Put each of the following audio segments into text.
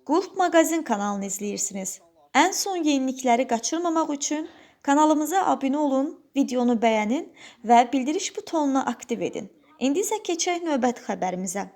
Qulp Maqazin kanalını izləyirsiniz. Ən son yenilikləri qaçırmamaq üçün kanalımıza abunə olun, videonu bəyənin və bildiriş butonunu aktiv edin. İndi isə keçək növbəti xəbərimizə.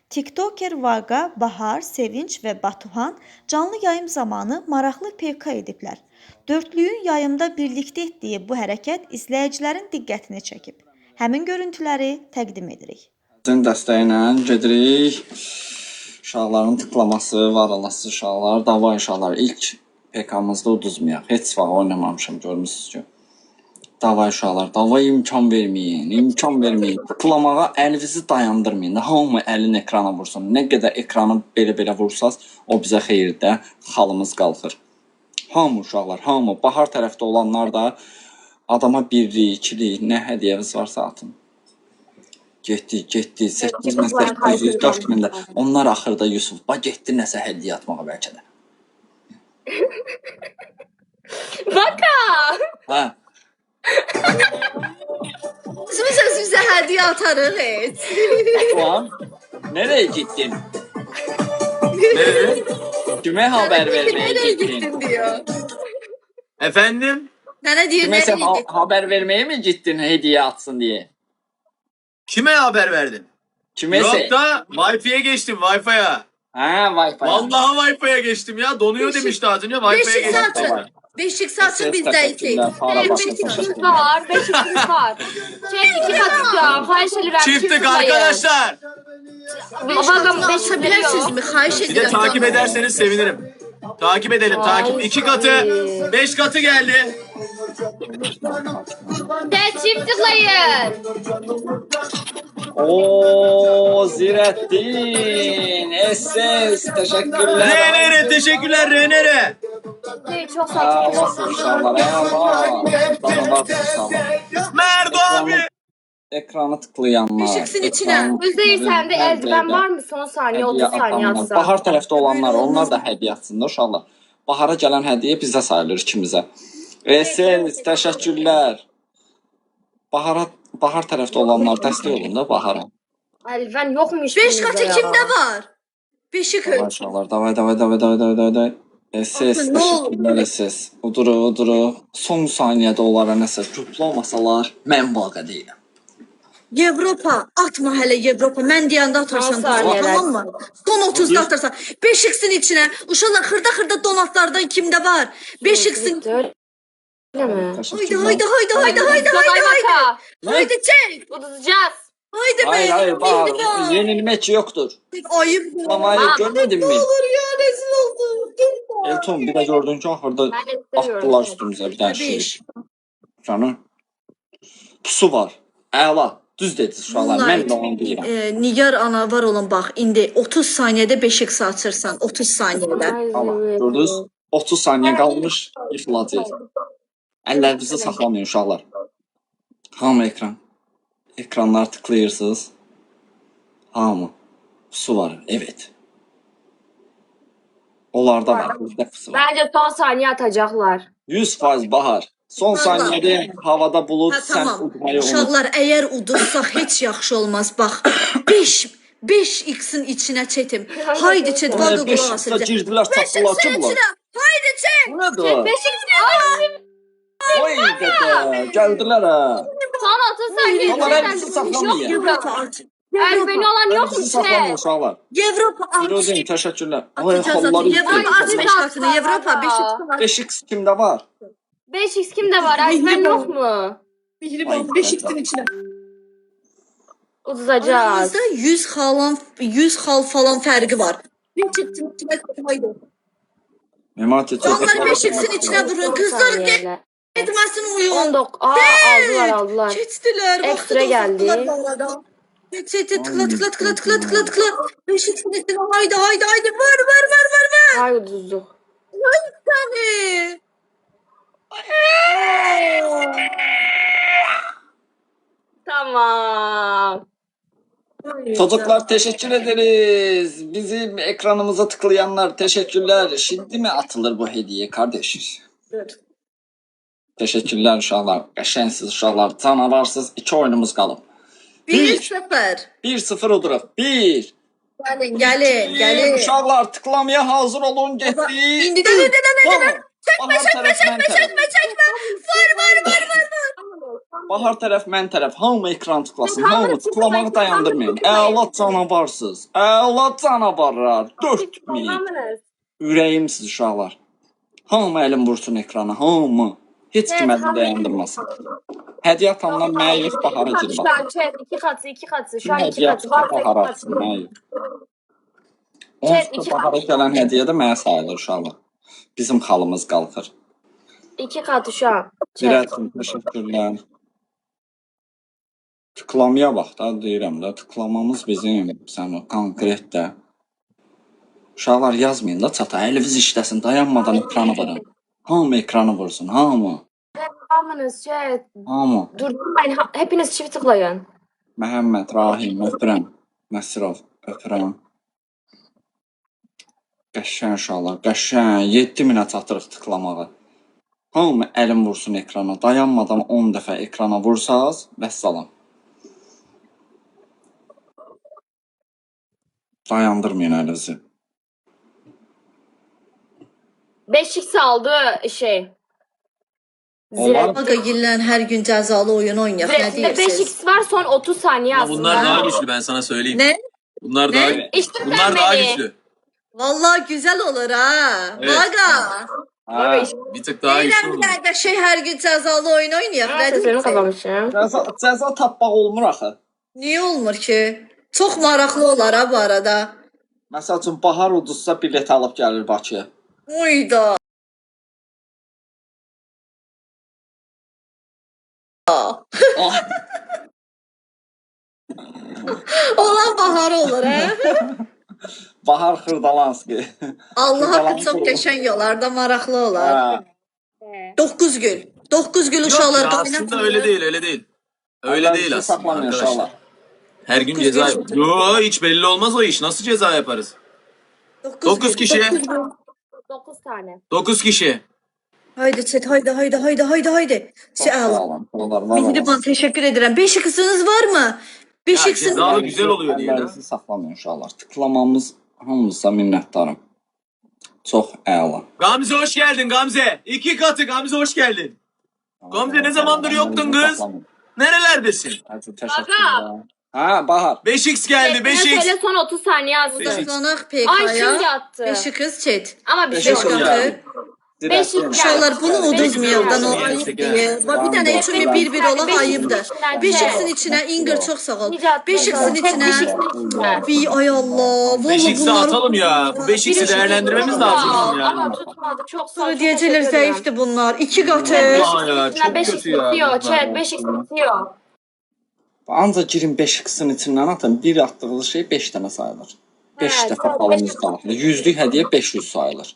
TikToker Vaqa, Bahar, Sevinç və Batuhan canlı yayım zamanı maraqlı PK ediblər. Dördlüyün yayımda birlikdə etdiyi bu hərəkət izləyicilərin diqqətini çəkib. Həmin görüntüləri təqdim edirik. Sizin dəstəyi ilə gedirik. Uşaqların tıklaması var, Allahsız uşaqlar. Dava uşaqlar. İlk PK-mızda uduzmayaq. Heç vaxt oynamamışam, görmüşsünüz ki. Dava uşaqlar. Dava imkan verməyin. İmkan verməyin. Tıklamağa əlinizi dayandırmayın. Hamı əlini ekrana vursun. Nə qədər ekranı belə-belə vursaz, o bizə xeyirdə xalımız qalxır. Hamı uşaqlar, hamı. Bahar tərəfdə olanlar da adama birlik, ikilik, nə hədiyyəniz varsa atın. Getdi, 8800, 4000 də. Onlar axırda Yusuf, getdi nəsə hədiyyə atmağa bəlkə də. Baka! Hə, Biz bizə hədiyyə atarıq heç. Tuğan, nereye gittin? Evet. Kime haber vermeye Nereye gittin? gittin diyor. Efendim? Nene diyor Kime sen nereye gittin? haber vermeye mi gittin hediye atsın diye? Kime haber verdin? Kime Yok sen? da Wi-Fi'ye geçtim Wi-Fi'ye. Ha, Wi-Fi. Vallahi Wi-Fi'ye geçtim ya. Donuyor demişti az önce. Wi-Fi'ye Beşik geçtim. saçın. Beşik saçın bizdeydik. Para başka Beşikimiz var, beşikimiz var. Iki katı faiz ederim. Çıktık arkadaşlar. Bakın Basabilirsiniz mi? Xahiş Bir de edirəm. takip ederseniz sevinirim. Takip edelim takip. 2 katı, 5 katı geldi. Çift tıklayın. Oo, Zirettin, SS, teşekkürler. Renere teşekkürler Renere. Çok Sağ saçma. olasın uşaqlar, eyvallah. Sağ Merdo abi. Ekranı tıklayanlar. Beşiksin içine. Üzeyir sende eldiven var mı? Son saniye 30 saniye atsa. Bahar tərəfdə olanlar, onlar da hədiyyə atsınlar uşaqlar. Bahara gələn hədiyyə bizə sayılır ikimizə. SS, təşəkkürlər. Bahar tərəfdə olanlar dəstək olun da Bahara. Eldiven yokmuş. Beş katı kimde var? Beşik Davay uşaqlar, davay. SS, təşəkkürlər SS. Uduru. Son saniyədə onlara nəsə cüplamasalar, mən vaqa deyirəm. Avropa. Atma hələ Avropa. Mən deyəndə atarsan. Son saniyeler. Tamam mı? Son 30'da atarsan. Beşiksin içine. Uşaqlar xırda donatlardan kimde var? Beşiksin. Öyle mi? Haydi. Baka. Haydi çek. Uduzacağız. Haydi Hayır, bak, yenilmək yoktur. Ayıp. Mamayı görmedin mi? Olur ya rezil oldum. Elton, bir də gördün ki, axırda Ben de istemiyorum. atdılar üstümüzə bir dənə şey. Canım. Pusu var. Əla. Düz dediniz uşaqlar. Mən də onu deyirəm. Nigar ana var olan bax indi 30 saniyədə beşik saçırsan 30 saniyədə. Allah. Gördünüz? 30 saniyə qalmış yıxılacağıq. Əllərinizi saxlamayın uşaqlar. Hamı ekran. Ekranları tıklayırsınız. Hamı. Pusu var. Evet. Onlarda var. Bizdə pusu var. Bence son saniye atacaklar. 100% Bahar. Son saniyədə havada bulud, Ha sən tamam. udmayı unut. Uşaqlar əgər udursaq heç yaxşı olmaz. Bax 5 x'in içinə çetim. Haydi çet vaqa qulaq Beşikdə asacaq. girdilər, tapdılar ki bunlar. Haydi çet. Bu nədir? Beşik Oy dədə, gəldilər ha. son 30 saniye. Onlar hepsi saxlamayın. Avropa artıq. Elbeni olan yok mu? Bizi saxlamayın uşaqlar. Avropa Firuzin, artıq. təşəkkürlər. Oy, Atacağız xalları atacağız. Avropa yıxıldı. aç 5 qatını. Avropa 5 qatını. Beşik kimdə var? 5x kimde var? Eldiven yok mu? Mihriban 5 x'in içinə. Uduzacağız. Aramızda 100 xal falan fərqi var. 5 x'in içinə haydi. Memati çox. Onları 5 x'in içinə vurun. Qızlar etməsin uyum. 19. Aldılar. Keçdilər. Ekstra gəldi. Tıkla. Beşik sinirsin. Haydi. Var. Ay uduzduk. Tabii. Tamam. Çocuklar teşekkür ederiz. Bizim ekranımıza tıklayanlar teşekkürler. Şimdi mi atılır bu hediye kardeş? Teşekkürler uşaqlar. Qəşəngsiniz uşaqlar. Canavarsız 2 oyunumuz qalıb. 1-0. 1-0 oduruq. 1 Gəlin. Uşaqlar tıklamaya hazır olun, getdik. İndi də. Bahar tərəf, mən tərəf. Bahar tərəf, mən tərəf. Hamı ekran tıklasın. Hamı tıklamağı dayandırmayın. Əla canavarsız. Əla canavarlar. 4000. Ürəyim siz uşaqlar. Hamı əlin vursun ekrana. Hamı. Heç kim əlini dayandırmasın. Hədiyyə atandan mənə yox, Bahara girib atın. Chat 2 katı 2 katı. Şu Kim an 2 hədiyyə katı. atsa Bahara atsın, mənə yox. Onsuz da Bahara gələn hədiyyə də mənə sayılır uşaqlar. Bizim xalımız qalxır. 2 katı şu an. Dirətin, təşəkkürlər. Tıklamaya bax da, deyirəm də. Tıklamamız bizim, sən o konkret də. Uşaqlar yazmayın da çata, əliniz işləsin, dayanmadan ekranı vurun. Hamı ekranı vursun, hamı. Hamınız chat. Hamı. Durdurmayın. Hepiniz çift tıklayın. Məhəmməd, Rahim, öpürəm. Nəsirov, öpürəm. Qəşəng uşaqlar, qəşəng. 7000-ə çatırıq tıklamağı. Hamı əlin vursun ekrana. Dayanmadan 10 dəfə ekrana vursaz, vəssalam. Dayandırmayın əlinizi. 5x aldı şey. Onlar Aga gillen her gün cezalı oyun oynayaq. Ne Zirətində deyirsiniz? 5x var, son 30 saniye Ama aslında. bunlar daha güçlü, ben sana söyleyeyim. Ne? Bunlar Ne? daha İşte bunlar daha beni. güçlü. Vallahi güzel olur ha. Evet. Aga. hə, Bir tık daha güçlü Eylem olur. bir şey her gün cezalı oyun oynayaq. Ne Seslerimi deyirsiniz? kapamışım. cəza tapmaq olmur axı. Niye olmur ki? Çok maraqlı olar ha bu arada. Məsəl üçün Bahar uduzsa bilet alıb gəlir Bakıya. Uyda. Ah, Olan baharı olur ha. Bahar Xırdalanski. Allah'a çok geçen yollarda maraqlı olar. Hə. 9 gül. 9 gül Yok uşaqlar ya, aslında öyle değil, öyle değil. Öyle değil aslında Saklamıyor arkadaşlar. uşaqlar. Her gün Dokuz ceza... kişi. Yo, hiç belli olmaz o iş. Nasıl ceza yaparız? 9 kişi. 9 tane. 9 kişi. Haydi chat haydi. Çox sağ Sağ olun. Onlar var Mehriban olun. teşekkür ederim. 5 kızınız var mı? 5 Ya, kızın cezalı güzel oluyor diye de. Əllərinizi saxlamayın uşaqlar. Tıklamamız hamımıza minnətdarım. Çox əla. Gamze hoş geldin Gamze. 2 katı Gamze hoş geldin. Gamze, ne zamandır yoktun kız? Nerelerdesin? Hadi təşəkkürlər. Hə, Bahar. 5x geldi, 5x. Hele son 30 saniye da aslında. qonaq Ay şimdi PK'ya. attı. 5 kız chat. Ama bir şey Beşik yok. geldi. Beşik geldi. Uşaqlar bunu uduzmayaqdan o Beşik ayıb diye. Bax bir dənə üçün bir ola ayıbdır. 5 x'in içinə Ingrid çox sağ ol. 5 x'in içinə bir ay Allah. Vallahi 5x'i bunlar atalım ya. Bu 5x'i değerlendirmemiz lazım bizim ya. Ama tutmadı, çok sağ ol. sonra deyəcəklər zəifdir bunlar. 2 qatı. Aa ya, çok 5x kötü ya. bitiyor. Chat 5x bitiyor. Ancaq girin 5x-in içindən atın. Bir atdığınız şey 5 dənə sayılır. 5 Hə, dəfə tamam, falımız daxil. 100-lük hədiyyə 500 sayılır.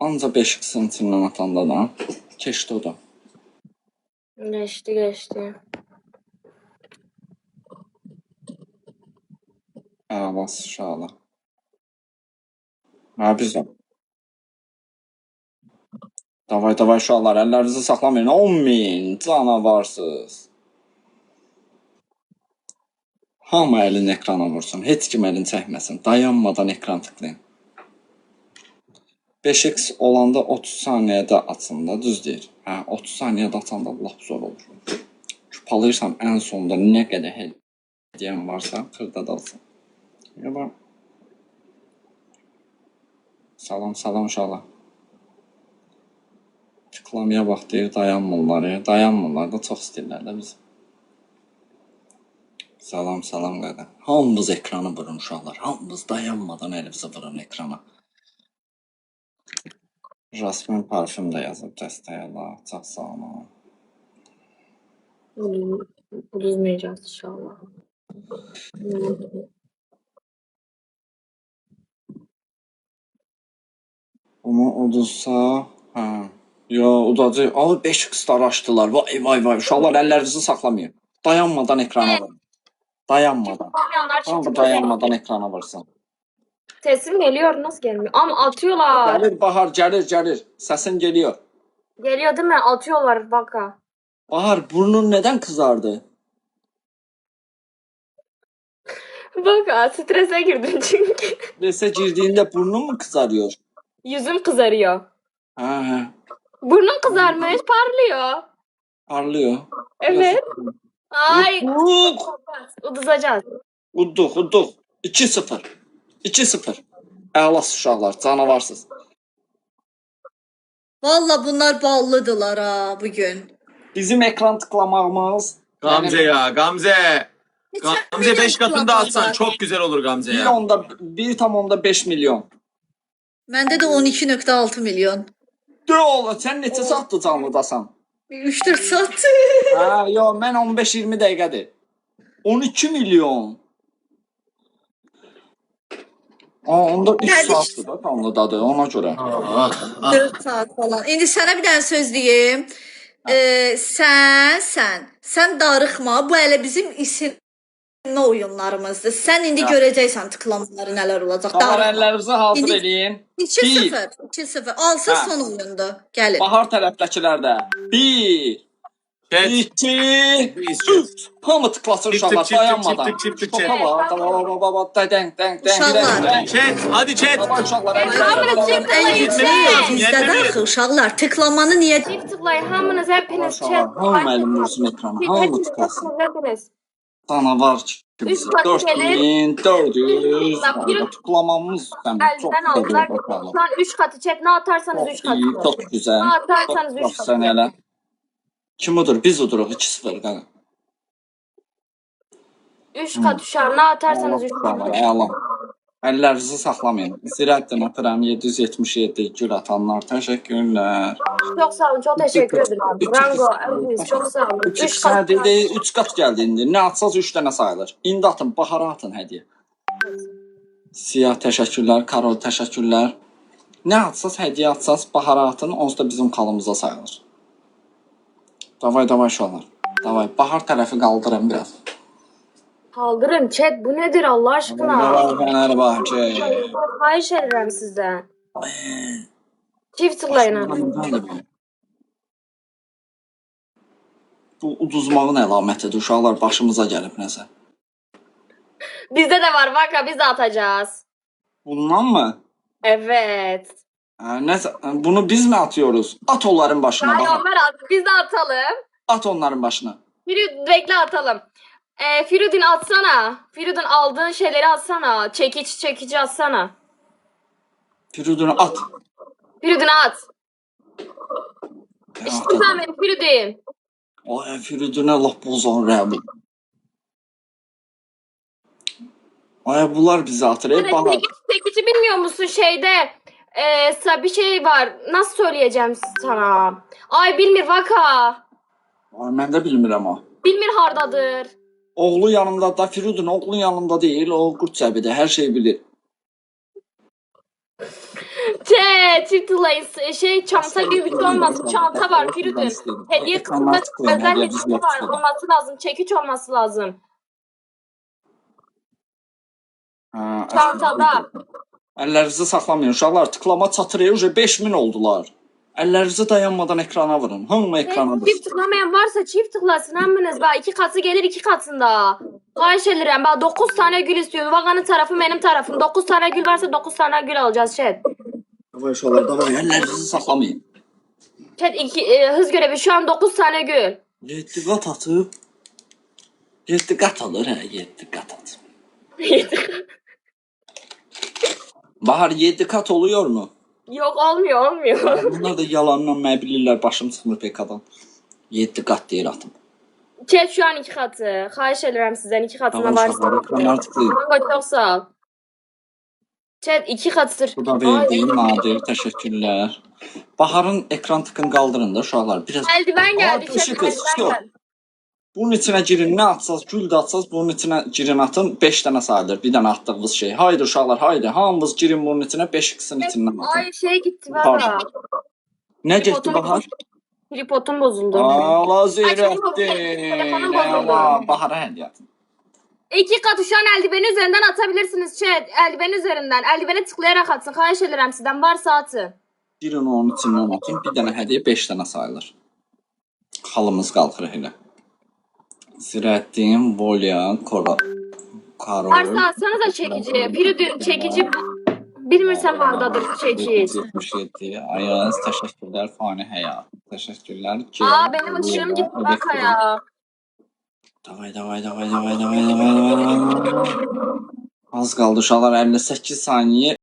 Ancaq 5x-in içindən atanda da keçdi o da. Geçti. Əlas uşaqlar. Hə, biz də. Davay uşaqlar, əllərinizi saxlamayın. 10.000 canavarsız. Hamı əlini ekrana vursun. Heç kim əlini çəkməsin. Dayanmadan ekran tıklayın. 5x olanda 30 saniyədə açında düz deyir. Hə, 30 saniyədə açanda lap zor olur. Küpalayırsan ən sonunda nə qədər hədiyyən varsa xırda dalsın. Ya Salam uşaqlar. Tıklamaya bax deyir, dayanmırlar. Dayanmırlar da çox istəyirlər də biz. Salam qaqa. Hamımız ekranı vurun uşaqlar. Hamımız dayanmadan əlimizi vurun ekrana. Jasmin parfüm də yazıb dəstəyələr. Çox sağ olun. Uduzmayacağız inşallah. Bunu uduzsa, hə. Yo, udacaq. Alı 5x araşdılar. Vay. Uşaqlar əllərinizi saxlamayın. Dayanmadan ekrana vurun. Dayanmadan. Hamı dayanmadan ekrana vursun. Sesim geliyor, nasıl gelmiyor? Ama atıyorlar. Gəlir Bahar, gəlir. Səsin geliyor. Geliyor değil mi? Atıyorlar baka. Bahar, burnun neden kızardı? Bak ha, strese girdim çünkü. Strese girdiğinde burnun mu kızarıyor? Yüzüm kızarıyor. Ha, Burnum kızarmış, parlıyor. parlıyor. Evet. Ay, Uduk. uduzacağız. Uduk. 2-0. 2-0. Əlas uşaqlar, canavarsız. Valla bunlar ballıdılar ha bugün. Bizim ekran tıklamağımız Gamze ya Gamze. Gamze 5 katında atsan tıklamazlar. çok güzel olur Gamze bir ya. onda 1,5 milyon. Məndə də 12.6 milyon. De oğlum, sen neçə saatdır canlıdasan? 3-4 saat. Ha, yo, mən 15-20 dəqiqədir. 12 milyon. Onda 3 Gəldik. saatdır da canlıdadır, ona görə. Ah, 4 saat falan. İndi sənə bir dənə söz deyim. Sən darıxma. Bu hələ bizim isinmə oyunlarımızdır. Sən indi görəcəksən tıklamaları nələr olacaq. Tamam, Darıxma. əllərinizi hazır İndi- eləyin. 2-0. 2-0. Alsa Ha. son oyundur. Gəlin. Bahar tərəfdəkilər də. 1, Chat. 2, Biz 3. Hamı tıklasın Çift uşaqlar, tık, çift tık, dayanmadan. çift tık, çift tık, Topa bak, denk. Uşaqlar. Chat hadi chat. Tamam uşaqlar, Hamınız çift Ən tıklayın. yüksək bizdə Yetmedi. də axı uşaqlar tıklamanı niyə Çift tıklayın. Hamınız hepiniz chat. Hamı əlim vursun ekrana, hamı Hepiniz tıklasın. hepiniz. Canavar kimisi. Üç katı 4400. Bak, bir- Tıklamamız çok Elden aldılar. güzel bakalım. Şu an 3 katı chat. Ne atarsanız 3 katı. İyi, çok güzel. Ne atarsanız 3 katı. Profesyonel. Kim odur? Biz oduruq 2-0 qaqa. 3 katı şu an. Ne atarsanız 3 katı. Əla. Əllərinizi saxlamayın. Zirəddin atıram 777 gül atanlar. Təşəkkürlər. Çok sağ olun. Çok teşekkür ederim. Rango, Elvis çok sağ olun. 3 katı. 3 qat gəldi indi. Nə atsanız 3 dənə sayılır. İndi atın, Bahara atın hədiyyə. Siyah təşəkkürlər, Karol təşəkkürlər. Nə atsanız hədiyyə atsanız Bahara atın, onsuz da bizim kalımıza sayılır. Davay uşaqlar. Davay, Bahar tərəfi qaldırın biraz. Kaldırın chat. Bu nedir Allah aşkına? Fenerbahçe. Hayır ederim sizden. Çift tıklayın. abi. Bu uduzmağın əlamətidir. Uşaqlar başımıza gəlib nəsə. Bizde de var bak ha, biz de atacağız. Bundan mı? Evet. Nəsə, bunu biz mi atıyoruz? At onların başına Hayır Bahar. Ömer at. Biz de atalım. At onların başına. Bekle atalım. Firudin atsana. Firudin aldığın şeyleri atsana. Çekici atsana. Firudunu at. Firudin at. İşte sen benim Firudin. Ay, Firuduna laf bozan rəbi. Ay, bunlar bizi atır. Ey Bahar. Çekici bilmiyor musun şeyde? Bir şey var. Nasıl söyleyeceğim sana? Ay Bilmir vaka. Ay, mən də bilmirəm o. Bilmir hardadır. Oğlu yanında da, Firudun oğlun yanında değil. O qurt cəbidir, hər şeyi bilir. Çift tıklayın. Çanta gibi bir şey olmasın. Çanta var Firudin. Hediye kısmında özel hediye var. Olması lazım. Çekiç olması lazım. Çantada. Əllərinizi saxlamayın. Uşaqlar, tıklama çatır. Уже 5000 oldular. Əllərinizi dayanmadan ekrana vurun. Hamı ekrana Çift tıklamayan varsa çift tıklasın heminiz. Bak 2 katı gelir 2 katında. Hayır ederim. Bak 9 tane gül istiyordu. Vaganın tarafı benim tarafım. 9 tane gül varsa 9 tane gül alacağız chat. Davay uşaqlar, davay. Əllərinizi saxlamayın. Chat hız görevi şu an 9 tane gül. 7 qat atıb. 7 qat alır, hə, 7 qat at. Bahar 7 kat oluyor mu? Yok olmuyor. Bunlar da yalandan mənə bilirlər, başım çıxmır PK-dan. 7 qat deyir atım. Chat şu an 2 katı. Hayır ederim sizden 2 katına Tamam varsa. uşaqlar, ekranları tıklayın. Kanka çok sağ ol. Chat 2 katıdır. Bu da verdiğim nadir, təşəkkürlər. Baharın ekran tıkın qaldırın da uşaqlar. Biraz Eldiven geldi. Aa, Chat ışık, eldiven ışık. geldi. bunun içinə girin, nə atsaz, gül də atsaz, bunun içinə girin atın, 5 dənə sayılır. Bir dənə atdığınız şey. Haydi uşaqlar, haydi. Hamınız girin bunun içinə, 5x'in içindən atın. Ay gitti Pardon. valla. Nə getdi Bahar? Tripodum bozuldu. Allah Telefonum Zirəttin. bozuldu. Allah, Bahara hədiyyə atın. 2 katı şu an eldiveni üzerinden atabilirsiniz chat. Eldiven üzerinden. Eldiveni tıklayarak atsın. Hayır ederim sizden varsa atın. Girin onun içindən atın, bir dənə hədiyyə 5 dənə sayılır. Halımız qalxır elə. Zirəttin, Volya, Karol. Varsa atsanıza çekici. Piridün çekici bilmirsem vardadır çekiç. 77. Ayaz təşəkkürlər Fani Həyat. Təşəkkürlər ki. Aa benim ışığım gitti bak ya. Davay. Az qaldı uşaqlar 58 saniyə.